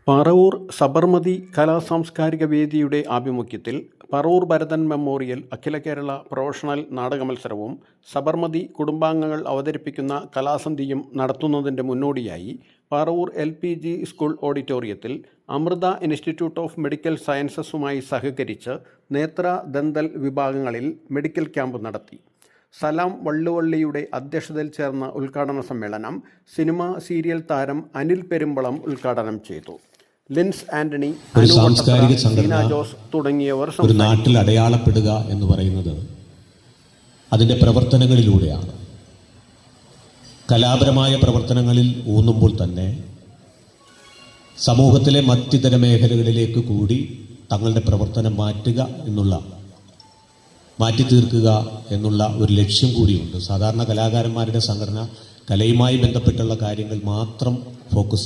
പറവൂർ സബർമതി കലാസാംസ്കാരിക വേദിയുടെ ആഭിമുഖ്യത്തിൽ പറവൂർ ഭരതൻ മെമ്മോറിയൽ അഖില കേരള പ്രൊഫഷണൽ നാടക മത്സരവും സബർമതി കുടുംബാംഗങ്ങൾ അവതരിപ്പിക്കുന്ന കലാസന്ധ്യയും നടത്തുന്നതിൻ്റെ മുന്നോടിയായി പറവൂർ LPG സ്കൂൾ ഓഡിറ്റോറിയത്തിൽ അമൃത ഇൻസ്റ്റിറ്റ്യൂട്ട് ഓഫ് മെഡിക്കൽ സയൻസസുമായി സഹകരിച്ച് നേത്ര ദന്തൽ വിഭാഗങ്ങളിൽ മെഡിക്കൽ ക്യാമ്പ് നടത്തി. സലാം വള്ളുവള്ളിയുടെ അധ്യക്ഷതയിൽ ചേർന്ന ഉദ്ഘാടന സമ്മേളനം സിനിമ സീരിയൽ താരം അനിൽ പെരുമ്പളം ഉദ്ഘാടനം ചെയ്തു. ലിൻസ് ആന്റണി, ഒരു സാംസ്കാരിക സംഘടന ജോസ് തുടങ്ങിയവർ ഒരു നാട്ടിൽ അടയാളപ്പെടുക എന്ന് പറയുന്നത് അതിൻ്റെ പ്രവർത്തനങ്ങളിലൂടെയാണ്. കലാപരമായ പ്രവർത്തനങ്ങളിൽ ഊന്നുമ്പോൾ തന്നെ സമൂഹത്തിലെ മറ്റിതര മേഖലകളിലേക്ക് കൂടി തങ്ങളുടെ പ്രവർത്തനം മാറ്റി തീർക്കുക എന്നുള്ള ഒരു ലക്ഷ്യം കൂടിയുണ്ട്. സാധാരണ കലാകാരന്മാരുടെ സംഘടന കലയുമായി ബന്ധപ്പെട്ടുള്ള കാര്യങ്ങൾ മാത്രം ഫോക്കസ് ചെയ്യും.